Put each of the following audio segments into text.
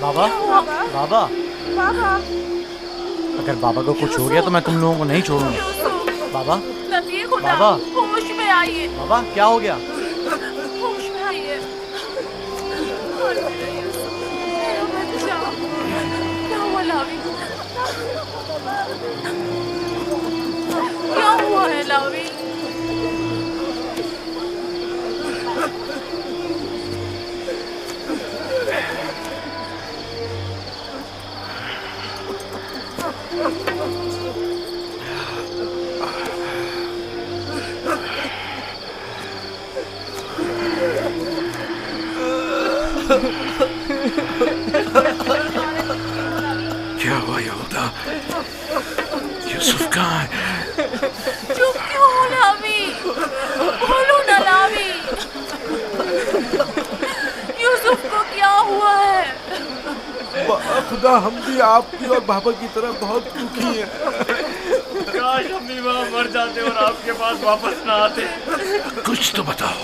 बाबा, बाबा, बाबा, अगर बाबा को कुछ हो गया तो मैं तुम लोगों को नहीं छोड़ूंगा। बाबा, नबी खुदा, बाबा, होश में आइए, बाबा क्या हो गया? होश में आइए। और मेरा बच्चा, क्या हुआ लावी? क्या हुआ है लावी? क्या हुआ यहूदा? यूसुफ कहाँ है? चुप क्यों हो लावी? बोलो ना लावी। यूसुफ को क्या हुआ है? खुदा, हम भी आपकी और बाबा की तरह बहुत दुखी हैं। काश हम भी वहाँ मर जाते और आपके पास वापस ना आते। कुछ तो बताओ।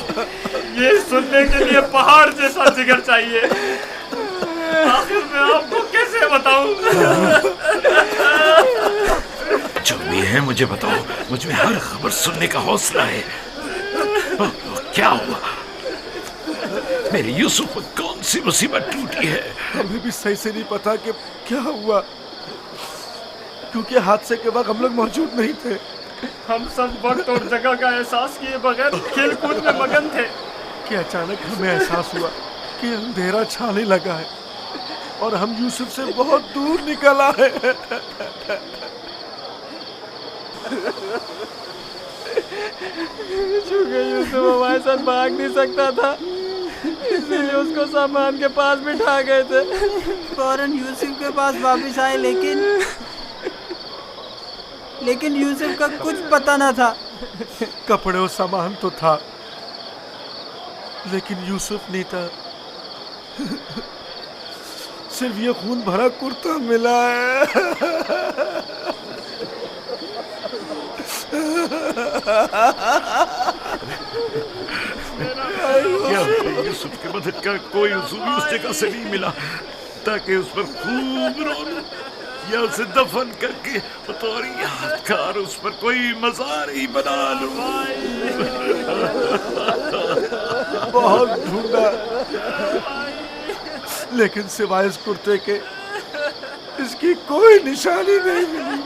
ये सुनने के लिए पहाड़ जैसा जिगर चाहिए। आखिर मैं आपको कैसे बताऊं? जो भी है मुझे बताओ, मुझ में हर खबर सुनने का हौसला है। क्या हुआ? मेरे यूसुफ पर कौन सी मुसीबत टूटी है? हमें भी सही से नहीं पता कि क्या हुआ, क्योंकि हादसे के वक्त हम लोग मौजूद नहीं थे। हम सब वक्त और जगह का एहसास किए बगैर खेल कूद में मगन थे कि अचानक हमें एहसास हुआ कि अंधेरा छाने लगा है और हम यूसुफ से बहुत दूर निकल आए। चूंकि यूसुफ हमारे साथ भाग नहीं सकता था, इसीलिए उसको सामान के पास बिठा गए थे। फौरन यूसुफ के पास वापस आए, लेकिन यूसुफ का कुछ पता न था। कपड़े और सामान तो था, लेकिन यूसुफ नहीं था। सिर्फ ये खून भरा कुर्ता मिला है। क्या यूसुफ की मदद का कोई उसूल उस जगह से नहीं मिला ताकि उस पर खूब रोन या उसे दफन करके बतौर यादगार उस पर कोई मजार ही बना लूं। बहुत ढूंढा, लेकिन सिवाय इस कुर्ते के इसकी कोई निशानी नहीं मिली।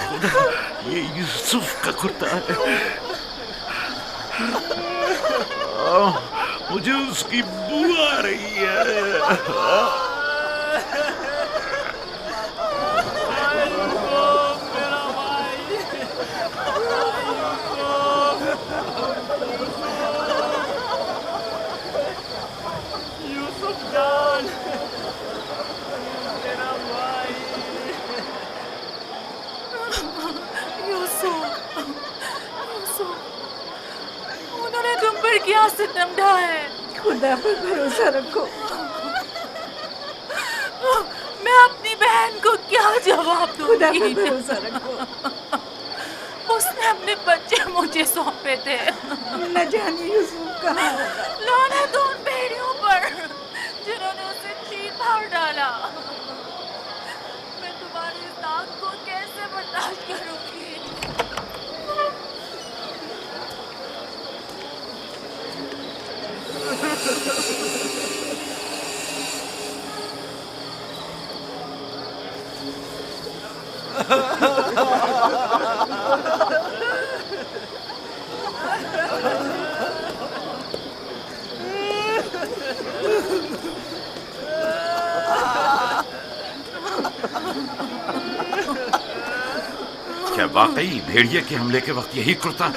खुदा, ये यूसुफ का कुर्ता है। मुझे उसकी बू आ रही है। उन्होंने तुम पर क्या सितम ढाया है? खुदा पर भरोसा रखो। मैं अपनी बहन को क्या जवाब खुदा दूंगी? पर भरोसा रखो। उसने अपने बच्चे मुझे सौंपे थे। न जाने यूसुफ कहाँ होगा। लानत उन भेड़ियों पर जिन्होंने उसे चीर फाड़ डाला। मैं तुम्हारे इस दाग को कैसे बर्दाश्त करूंगी? क्या वाकई भेड़िए के हमले के वक्त यही कुर्ता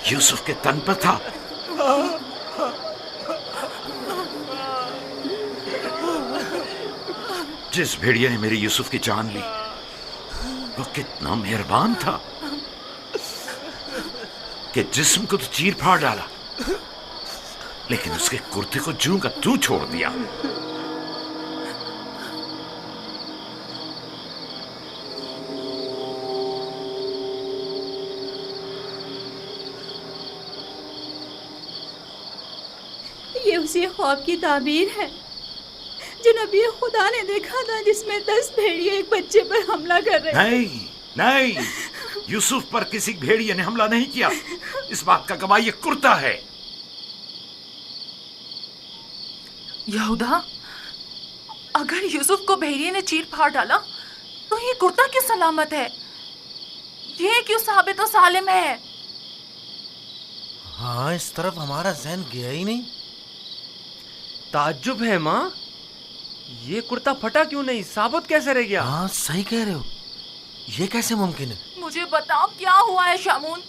यूसुफ के तन पर था? जिस भेड़िए ने मेरे यूसुफ की जान ली वो कितना मेहरबान था कि जिस्म को तो चीर फाड़ डाला लेकिन उसके कुर्ते को जूं का तू छोड़ दिया। ये उसी ख्वाब की ताबीर है जो नबी खुदा ने देखा था, जिसमें 10 भेड़िए एक बच्चे पर हमला कर रहे। नहीं नहीं, यूसुफ पर किसी भेड़िए ने हमला नहीं किया। इस बात का गवाह ये कुर्ता है। यहूदा, अगर यूसुफ को भेड़िए ने चीर फाड़ डाला तो ये कुर्ता क्यों सलामत है? ये क्यों साबित और सालिम है? हाँ, इस तरफ हमारा ज़हन गया ही नहीं। ताज्जुब है माँ, ये कुर्ता फटा क्यों नहीं, साबुत कैसे रह गया? हाँ, सही कह रहे हो, ये कैसे मुमकिन है? मुझे बताओ क्या हुआ है शामून,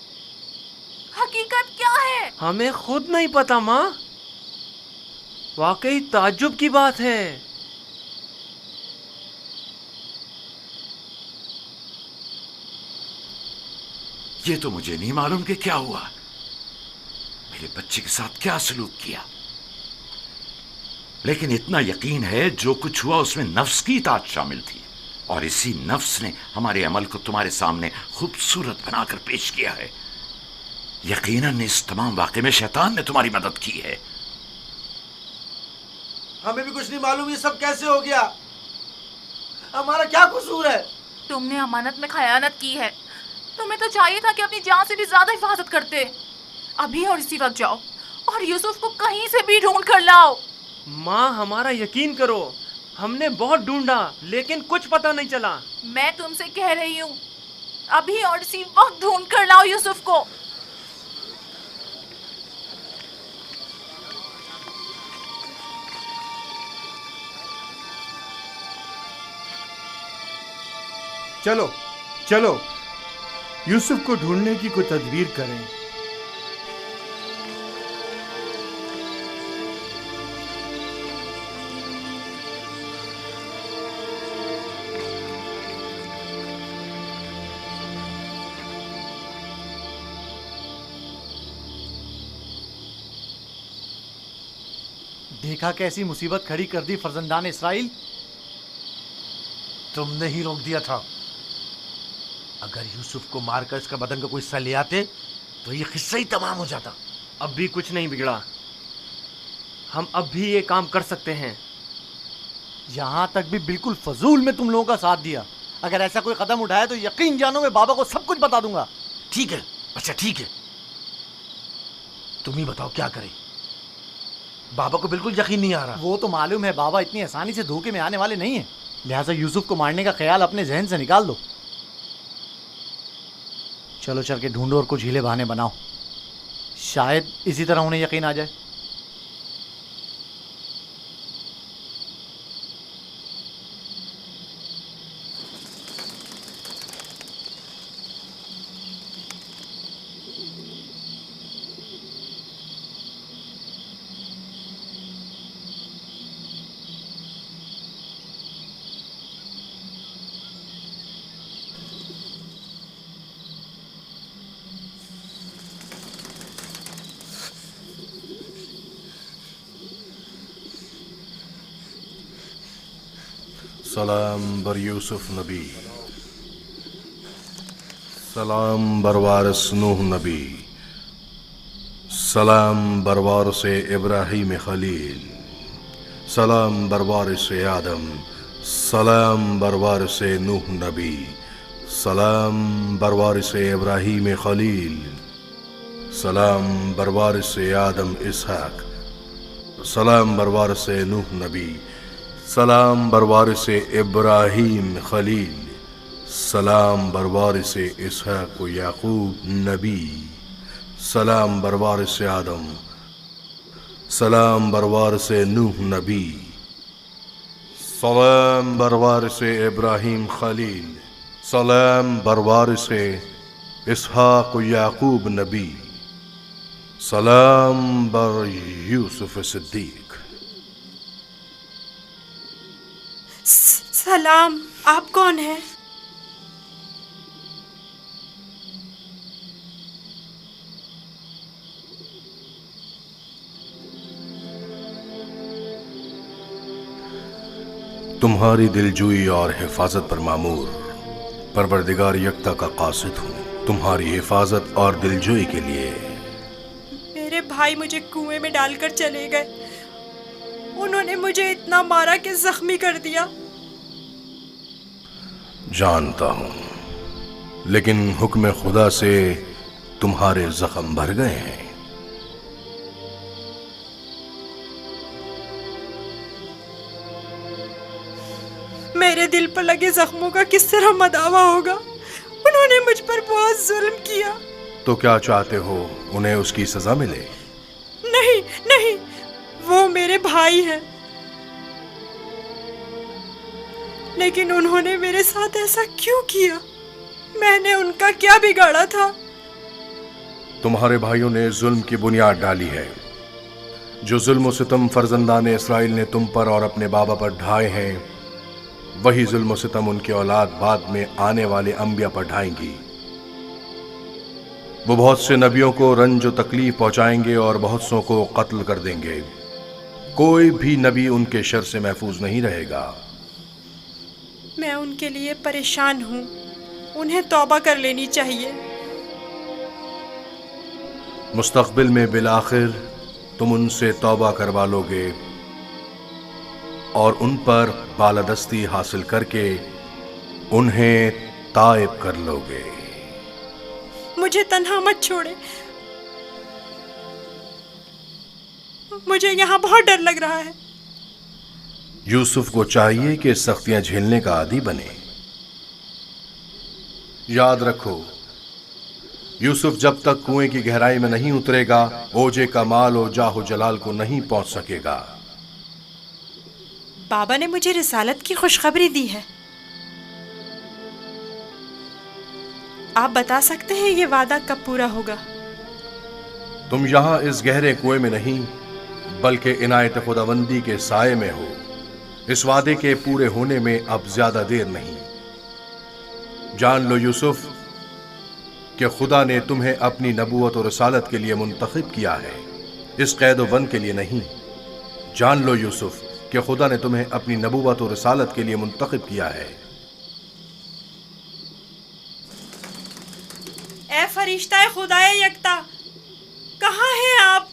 हकीकत क्या है? हमें खुद नहीं पता माँ, वाकई ताज्जुब की बात है। ये तो मुझे नहीं मालूम कि क्या हुआ, मेरे बच्चे के साथ क्या सलूक किया। लेकिन इतना यकीन है जो कुछ हुआ उसमें नफ्स की इताअत शामिल थी, और इसी नफ्स ने हमारे अमल को तुम्हारे सामने खूबसूरत बनाकर पेश किया है। यकीनन इस तमाम वाक़े में शैतान ने तुम्हारी मदद की है। हमें भी कुछ नहीं मालूम ये सब कैसे हो गया, हमारा क्या कसूर है? तुमने अमानत में खयानत की है। तुम्हें तो चाहिए था कि अपनी जान से भी ज्यादा हिफाजत करते। अभी और इसी वक्त जाओ और यूसुफ को कहीं से भी ढूंढ कर लाओ। माँ, हमारा यकीन करो, हमने बहुत ढूंढा लेकिन कुछ पता नहीं चला। मैं तुमसे कह रही हूँ, अभी और इसी वक्त ढूंढ कर लाओ यूसुफ को। चलो चलो, यूसुफ को ढूंढने की कोई तदबीर करें। देखा कैसी मुसीबत खड़ी कर दी फर्जंदान इसराइल। तुमने ही रोक दिया था। अगर यूसुफ को मारकर इसका बदन का कोई हिस्सा ले आते तो ये किस्सा ही तमाम हो जाता। अब भी कुछ नहीं बिगड़ा, हम अब भी ये काम कर सकते हैं। यहाँ तक भी बिल्कुल फजूल में तुम लोगों का साथ दिया। अगर ऐसा कोई कदम उठाया तो यकीन जानो मैं बाबा को सब कुछ बता दूंगा। ठीक है, अच्छा ठीक है, तुम ही बताओ क्या करें। बाबा को बिल्कुल यकीन नहीं आ रहा। वो तो मालूम है बाबा इतनी आसानी से धोखे में आने वाले नहीं है, लिहाजा यूसुफ को मारने का ख्याल अपने जहन से निकाल दो। चलो चल के ढूंढो और कुछ हीले बहाने बनाओ, शायद इसी तरह उन्हें यकीन आ जाए। सलाम बर यूसुफ नबी, सलाम बर वारिस नूह नबी, सलाम बर वारिस इब्राहीम खलील, सलाम बर वारिस आदम, सलाम बर वारिस नूह नबी, सलाम बर वारिस इब्राहीम खलील, सलाम बर वारिस आदम इसहाक, सलाम बर वारिस नूह नबी, सलाम बर वारिस इब्राहीम खलील, सलाम बर वारिस इसहाक याकूब नबी, सलाम बर वारिस आदम, सलाम बर वारिस नूह नबी, सलाम बर वारिस इब्राहीम खलील, सलाम बर वारिस इसहाक याकूब नबी, सलाम बर यूसुफ सिद्दीक। सलाम, आप कौन हैं? तुम्हारी दिलजोई और हिफाजत पर मामूर परवरदिगार यकता का कासिद हूँ। तुम्हारी हिफाजत और दिलजोई के लिए। मेरे भाई मुझे कुएं में डालकर चले गए। उन्होंने मुझे इतना मारा कि जख्मी कर दिया। जानता हूँ, लेकिन हुक्म खुदा से तुम्हारे जख्म भर गए हैं। मेरे दिल पर लगे जख्मों का किस तरह मदावा होगा? उन्होंने मुझ पर बहुत जुल्म किया। तो क्या चाहते हो, उन्हें उसकी सजा मिले? नहीं नहीं, वो मेरे भाई हैं, लेकिन उन्होंने मेरे साथ ऐसा क्यों किया? मैंने उनका क्या बिगाड़ा था? तुम्हारे भाइयों ने जुल्म की बुनियाद डाली है। जो जुल्म सितम फर्जंदान इसराइल ने तुम पर और अपने बाबा पर ढाए हैं, वही जुल्म सितम उनकी औलाद बाद में आने वाले अंबिया पर ढाएंगी। वो बहुत से नबियों को रंज और तकलीफ पहुंचाएंगे और बहुत सौ को कत्ल कर देंगे। कोई भी नबी उनके शर से महफूज नहीं रहेगा। मैं उनके लिए परेशान हूँ। उन्हें तौबा कर लेनी चाहिए। मुस्तकबिल में बिलाखिर तुम उनसे तौबा करवा लोगे और उन पर बालादस्ती हासिल करके उन्हें ताइब कर लोगे। मुझे तन्हा मत छोड़े। मुझे यहाँ बहुत डर लग रहा है। यूसुफ को चाहिए कि सख्तियां झेलने का आदी बने। याद रखो, यूसुफ जब तक कुएं की गहराई में नहीं उतरेगा, ओजे का माल और जाहो जलाल को नहीं पहुंच सकेगा। बाबा ने मुझे रिसालत की खुशखबरी दी है। आप बता सकते हैं ये वादा कब पूरा होगा? तुम यहां इस गहरे कुएं में नहीं, बल्कि इनायत खुदाबंदी के साये में हो। इस वादे के पूरे होने में अब ज्यादा देर नहीं। जान लो यूसुफ कि खुदा ने तुम्हें अपनी नबूवत और रिसालत के लिए मुंतखब किया है, इस कैद व बंद के लिए नहीं। जान लो यूसुफ कि खुदा ने तुम्हें अपनी नबूवत और रिसालत के लिए मुंतखब किया है। ए फरिश्ता खुदाए यकता, कहाँ हैं आप?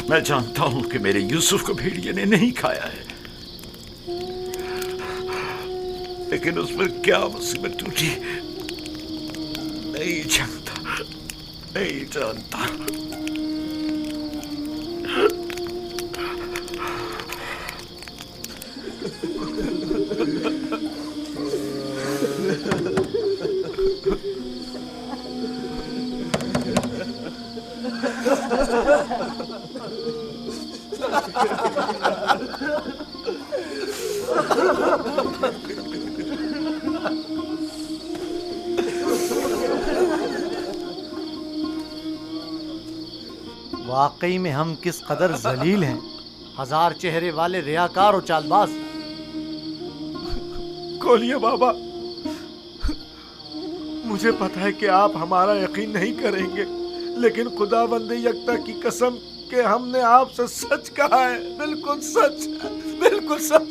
मैं जानता हूं कि मेरे यूसुफ को भेड़िए ने नहीं खाया है, लेकिन उस पर क्या मुसीबत टूटी नहीं जानता, नहीं जानता। वाकई में हम किस कदर जलील हैं, हजार चेहरे वाले रियाकार और चालबाज। खोलिए बाबा, मुझे पता है कि आप हमारा यकीन नहीं करेंगे, लेकिन खुदावंद यकता की कसम कि हमने आपसे सच कहा है, बिल्कुल सच, बिल्कुल सच।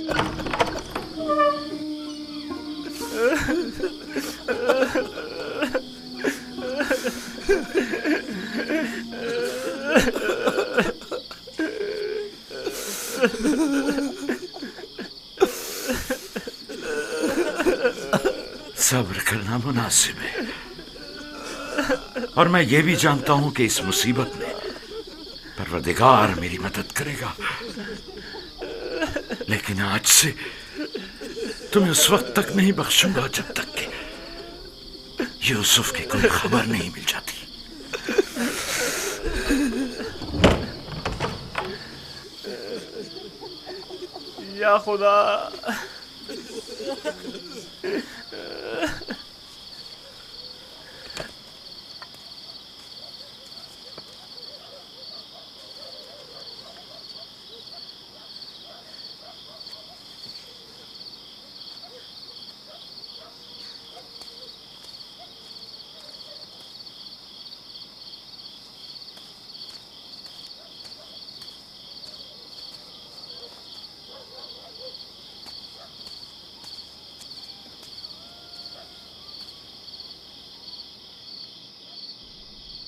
सब्र करना मुनासिब है, और मैं ये भी जानता हूं कि इस मुसीबत में परवरदिगार मेरी मदद करेगा। लेकिन आज से तुम्हें उस वक्त तक नहीं बख्शूंगा जब तक कि यूसुफ की कोई खबर नहीं मिल जाती। या खुदा,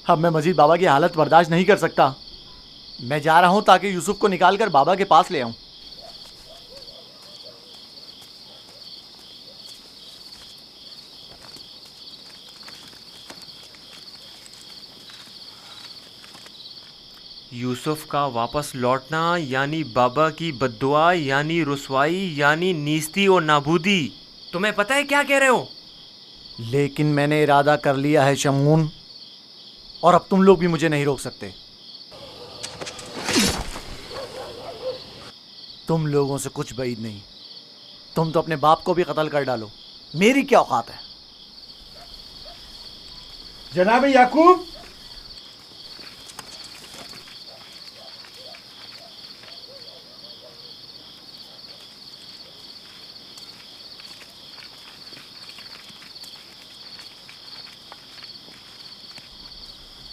अब मैं मजीद बाबा की हालत बर्दाश्त नहीं कर सकता। मैं जा रहा हूं ताकि यूसुफ को निकाल कर बाबा के पास ले आऊं। यूसुफ का वापस लौटना यानी बाबा की बद्दुआ यानी रुसवाई यानी नीस्ती और नाबूदी। तुम्हें पता है क्या कह रहे हो? लेकिन मैंने इरादा कर लिया है शमून, और अब तुम लोग भी मुझे नहीं रोक सकते। तुम लोगों से कुछ बैद नहीं। तुम तो अपने बाप को भी कत्ल कर डालो, मेरी क्या औकात है। जनाब याकूब,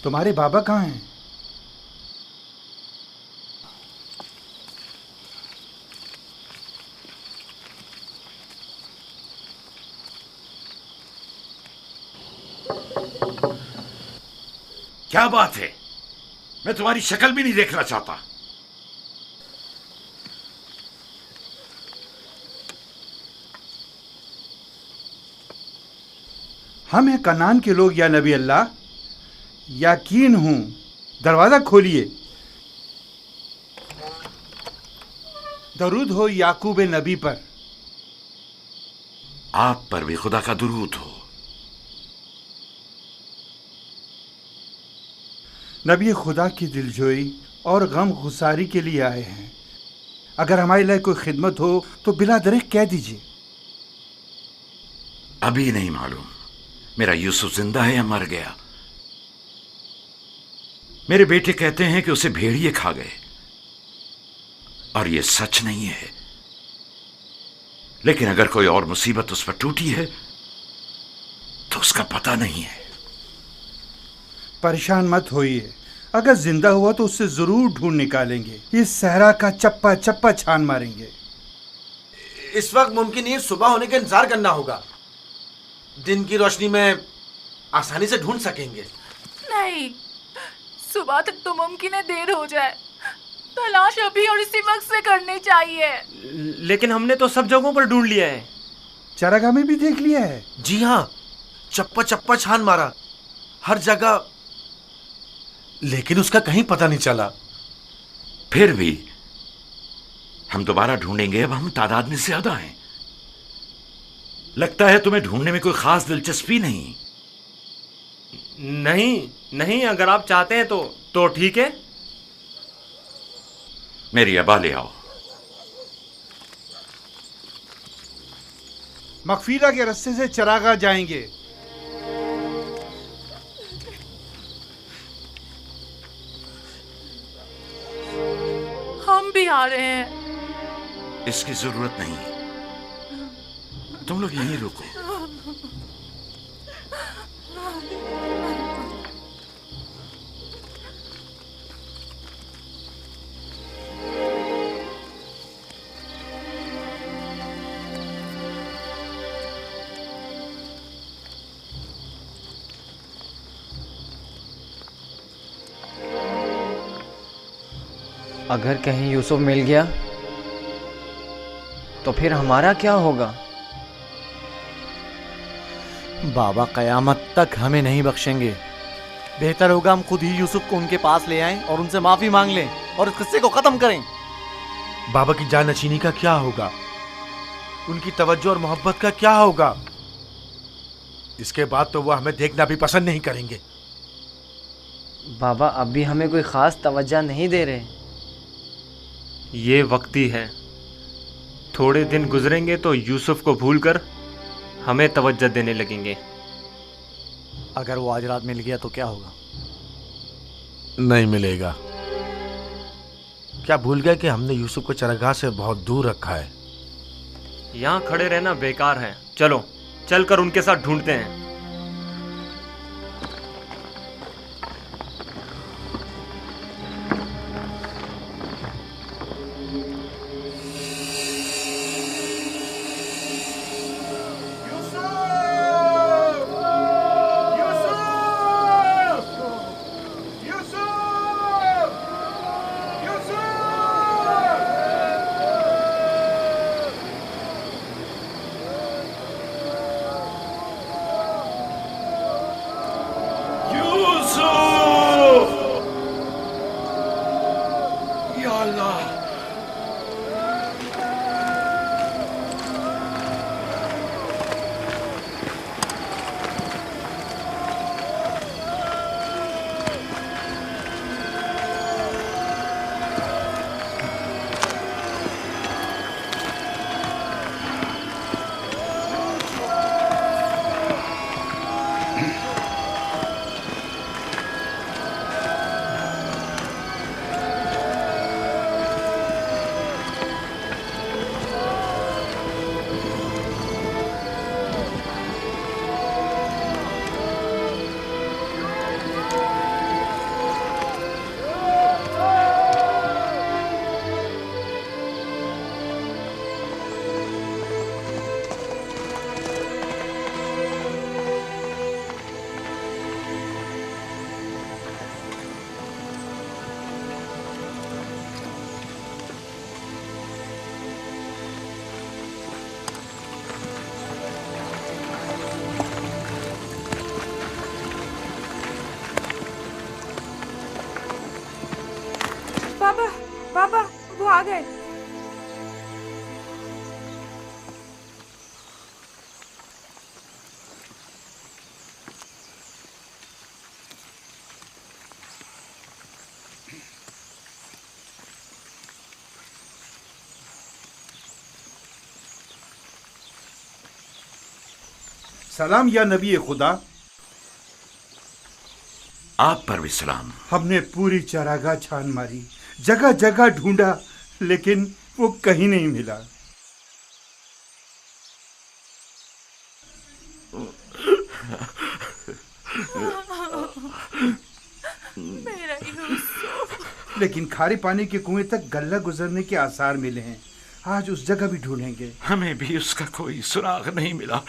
तुम्हारे बाबा कहाँ हैं? क्या बात है? मैं तुम्हारी शक्ल भी नहीं देखना चाहता। हम हैं कनान के लोग या नबी अल्लाह। यकीन हूं, दरवाजा खोलिए। दरूद हो याकूब नबी पर। आप पर भी खुदा का दुरूद हो। नबी खुदा की दिलजोई और गम गुसारी के लिए आए हैं। अगर हमारे लिए कोई खिदमत हो तो बिला दरेक कह दीजिए। अभी नहीं मालूम मेरा यूसुफ जिंदा है या मर गया। मेरे बेटे कहते हैं कि उसे भेड़िए खा गए, और यह सच नहीं है। लेकिन अगर कोई और मुसीबत उस पर टूटी है तो उसका पता नहीं है। परेशान मत होइए, अगर जिंदा हुआ तो उससे जरूर ढूंढ निकालेंगे। इस सहरा का चप्पा चप्पा छान मारेंगे। इस वक्त मुमकिन नहीं, सुबह होने का इंतजार करना होगा। दिन की रोशनी में आसानी से ढूंढ सकेंगे। नहीं, सुबह तक तो मुमकिन है देर हो जाए। तलाश अभी और इसी वक्त से करनी चाहिए। लेकिन हमने तो सब जगहों पर ढूंढ लिया है। चरागाह में भी देख लिया है। जी हाँ, चप्पा चप्पा छान मारा हर जगह, लेकिन उसका कहीं पता नहीं चला। फिर भी हम दोबारा ढूंढेंगे। अब हम तादाद में ज्यादा हैं। लगता है तुम्हें ढूंढने में कोई खास दिलचस्पी नहीं। नहीं, अगर आप चाहते हैं तो ठीक है। मेरी अबा ले आओ। मगफीरा के रास्ते से चरागाह जाएंगे। हम भी आ रहे हैं। इसकी जरूरत नहीं, तुम लोग यहीं रुको। अगर कहीं यूसुफ मिल गया तो फिर हमारा क्या होगा? बाबा कयामत तक हमें नहीं बख्शेंगे। बेहतर होगा हम खुद ही यूसुफ को उनके पास ले आएं और उनसे माफी मांग लें और इस किस्से को खत्म करें। बाबा की जाननशीनी का क्या होगा? उनकी तवज्जो और मोहब्बत का क्या होगा? इसके बाद तो वो हमें देखना भी पसंद नहीं करेंगे। बाबा अब भी हमें कोई खास तवज्जो नहीं दे रहे। ये वक्ती है। थोड़े दिन गुजरेंगे तो यूसुफ को भूलकर हमें तवज्जो देने लगेंगे। अगर वो आज रात मिल गया तो क्या होगा? नहीं मिलेगा। क्या भूल गए कि हमने यूसुफ को चरागाह से बहुत दूर रखा है? यहाँ खड़े रहना बेकार है। चलो चलकर उनके साथ ढूंढते हैं। आ गए। सलाम या नबी खुदा। आप पर भी सलाम। हमने पूरी चरागाह छान मारी, जगह जगह ढूंढा, लेकिन वो कहीं नहीं मिला। मेरा यूसुफ। लेकिन खारे पानी के कुएं तक गल्ला गुजरने के आसार मिले हैं। आज उस जगह भी ढूंढेंगे। हमें भी उसका कोई सुराग नहीं मिला।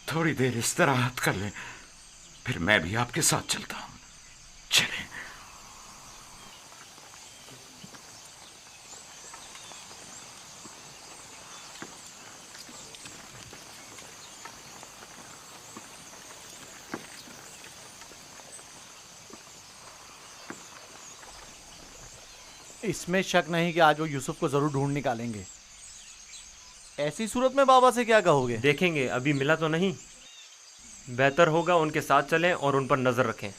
थोड़ी देर इस्तराहत कर लें, फिर मैं भी आपके साथ चलता हूं। चलें। इसमें शक नहीं कि आज वो यूसुफ को जरूर ढूंढ निकालेंगे। ऐसी सूरत में बाबा से क्या कहोगे? देखेंगे, अभी मिला तो नहीं। बेहतर होगा उनके साथ चलें और उन पर नजर रखें।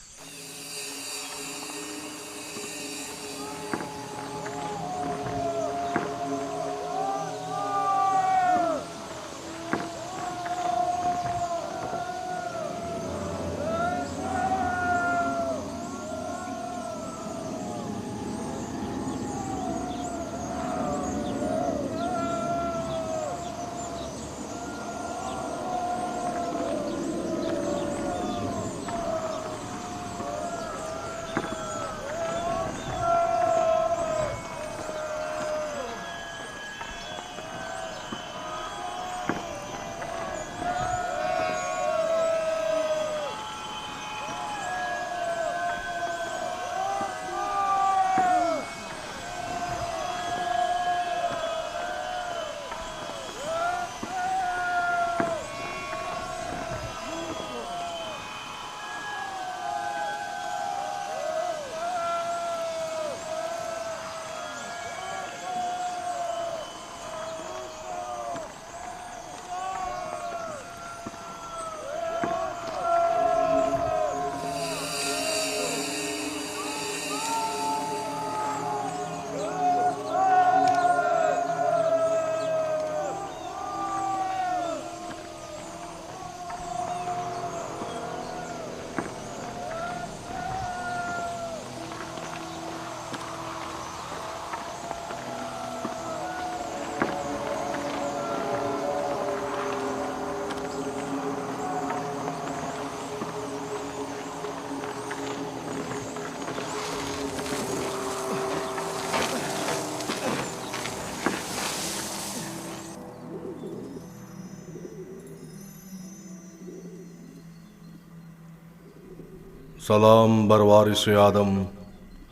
सलाम बरवारिस आदम,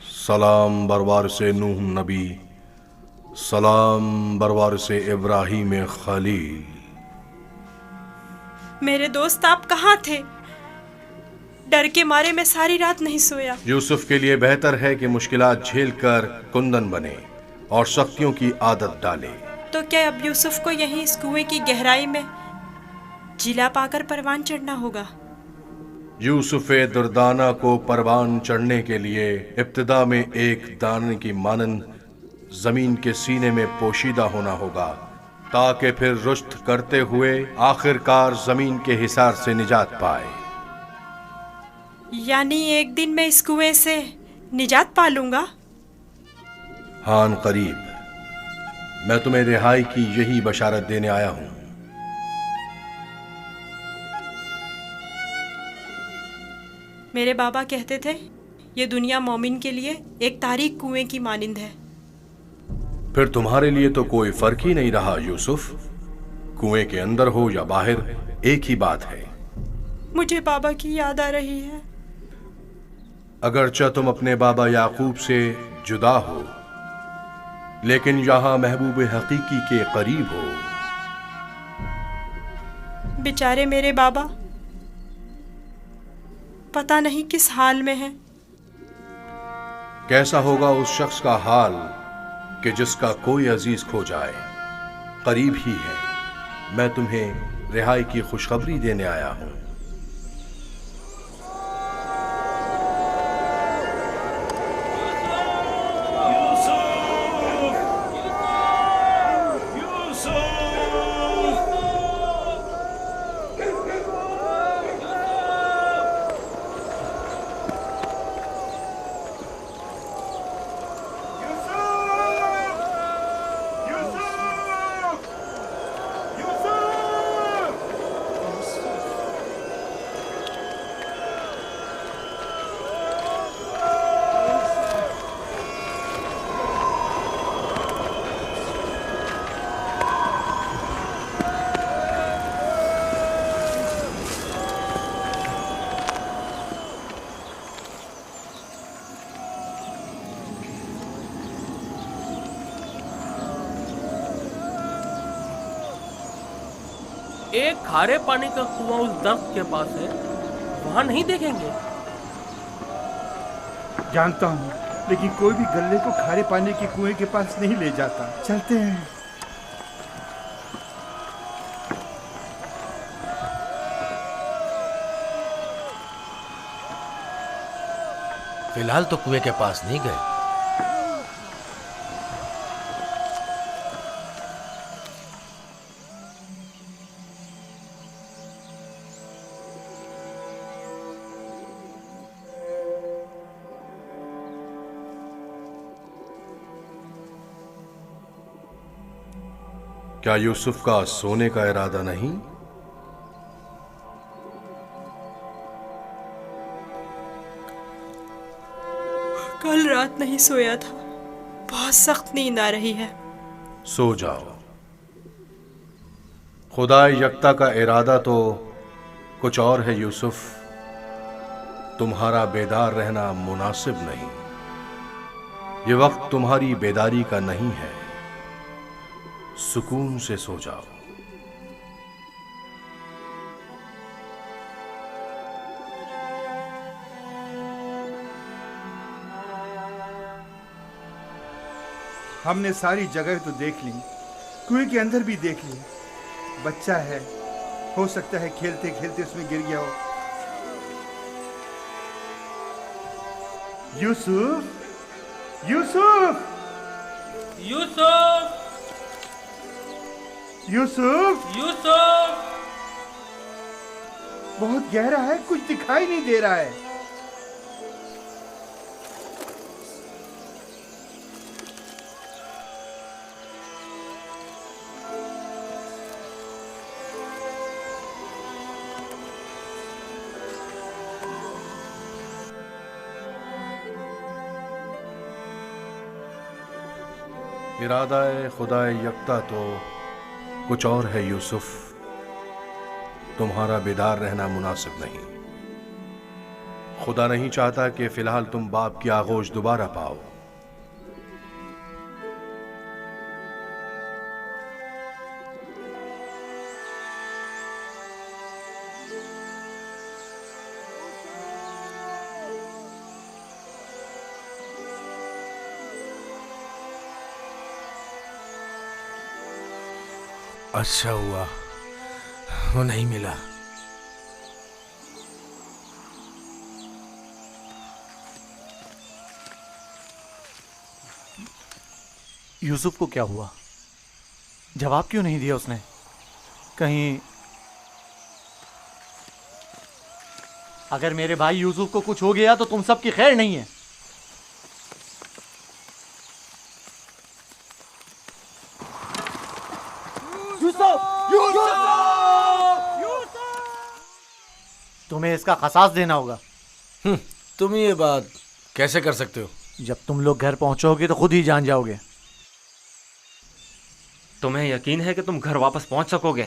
सलाम बरवारिस नूह नबी, सलाम बरवारिस इब्राहीम खलील। मेरे दोस्त, आप कहाँ थे? डर के मारे मैं सारी रात नहीं सोया। यूसुफ के लिए बेहतर है कि मुश्किलात झेल कर कुंदन बने और शक्तियों की आदत डाले। तो क्या अब यूसुफ को यहीं इस कुएं की गहराई में जिला पाकर परवान चढ़ना होगा? यूसुफ दुर्दाना को परवान चढ़ने के लिए इब्तिदा में एक दाने की मानंद जमीन के सीने में पोशीदा होना होगा, ताकि फिर रुश्त करते हुए आखिरकार जमीन के हिसार से निजात पाए। यानी एक दिन मैं इस कुएं से निजात पा लूंगा? हान करीब। मैं तुम्हें रिहाई की यही बशारत देने आया हूं। मेरे बाबा कहते थे ये दुनिया मोमिन के लिए एक तारीक कुएं की मानिंद है। फिर तुम्हारे लिए तो कोई फर्क ही नहीं रहा यूसुफ। कुएं के अंदर हो या बाहर, एक ही बात है। मुझे बाबा की याद आ रही है। अगरचा तुम अपने बाबा याकूब से जुदा हो, लेकिन यहां महबूब हकीकी के करीब हो। बेचारे मेरे बाबा पता नहीं किस हाल में हैं। कैसा होगा उस शख्स का हाल कि जिसका कोई अजीज खो जाए। करीब ही है, मैं तुम्हें रिहाई की खुशखबरी देने आया हूं। एक खारे पानी का कुआं उस दर्ख्त के पास है, वहां नहीं देखेंगे? जानता हूँ, लेकिन कोई भी गल्ले को खारे पानी के कुएं के पास नहीं ले जाता। चलते हैं। फिलहाल तो कुएं के पास नहीं गए। क्या यूसुफ का सोने का इरादा नहीं? कल रात नहीं सोया था, बहुत सख्त नींद आ रही है। सो जाओ। खुदा यकता का इरादा तो कुछ और है यूसुफ। तुम्हारा बेदार रहना मुनासिब नहीं। ये वक्त तुम्हारी बेदारी का नहीं है। सुकून से सो जाओ। हमने सारी जगह तो देख ली, कुएं के अंदर भी देख ली। बच्चा है, हो सकता है खेलते खेलते उसमें गिर गया हो। यूसुफ, यूसुफ, यूसुफ, यूसुफ, यूसुफ। बहुत गहरा है, कुछ दिखाई नहीं दे रहा है। इरादा खुदा यकता तो कुछ और है यूसुफ। तुम्हारा बेदार रहना मुनासिब नहीं। खुदा नहीं चाहता कि फिलहाल तुम बाप की आगोश दोबारा पाओ। अच्छा हुआ वो नहीं मिला। यूसुफ को क्या हुआ? जवाब क्यों नहीं दिया उसने? कहीं अगर मेरे भाई यूसुफ को कुछ हो गया तो तुम सबकी खैर नहीं है। तुम्हें इसका खसास देना होगा। तुम ये बात कैसे कर सकते हो? जब तुम लोग घर पहुंचोगे तो खुद ही जान जाओगे। तुम्हें यकीन है कि तुम घर वापस पहुंच सकोगे?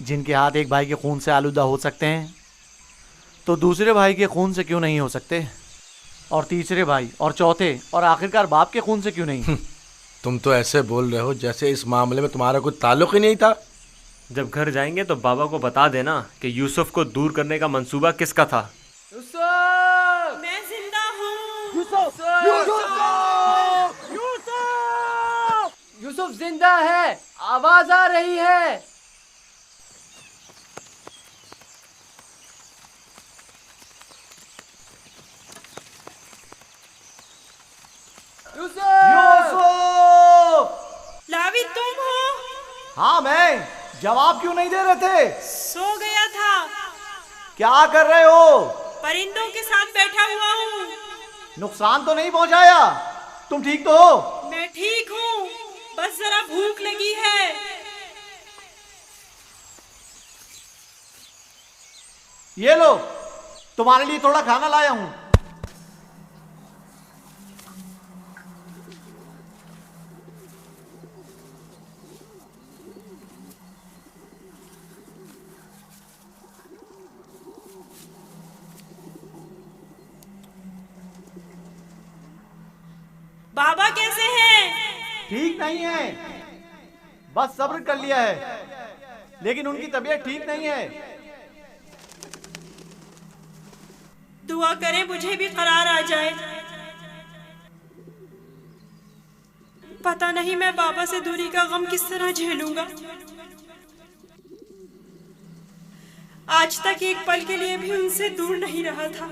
जिनके हाथ एक भाई के खून से आलूदा हो सकते हैं तो दूसरे भाई के खून से क्यों नहीं हो सकते? और तीसरे भाई और चौथे और आखिरकार बाप के खून से क्यों नहीं? तुम तो ऐसे बोल रहे हो जैसे इस मामले में तुम्हारा कोई ताल्लुक ही नहीं था। जब घर जाएंगे तो बाबा को बता देना कि यूसुफ को दूर करने का मंसूबा किसका था। मैं यूसुफ जिंदा है, आवाज आ रही है। यूसुफ! लावी तुम हो? हाँ मैं। जवाब क्यों नहीं दे रहे थे? सो गया था। क्या कर रहे हो? परिंदों के साथ बैठा हुआ हूँ। नुकसान तो नहीं पहुंचाया? तुम ठीक तो हो? मैं ठीक हूँ, बस जरा भूख लगी है। ये लो, तुम्हारे लिए थोड़ा खाना लाया हूं। बाबा कैसे हैं? ठीक नहीं है, बस सब्र कर लिया है, लेकिन उनकी तबीयत ठीक नहीं है। दुआ करें मुझे भी करार आ जाए। पता नहीं मैं बाबा से दूरी का गम किस तरह झेलूंगा। आज तक एक पल के लिए भी उनसे दूर नहीं रहा था।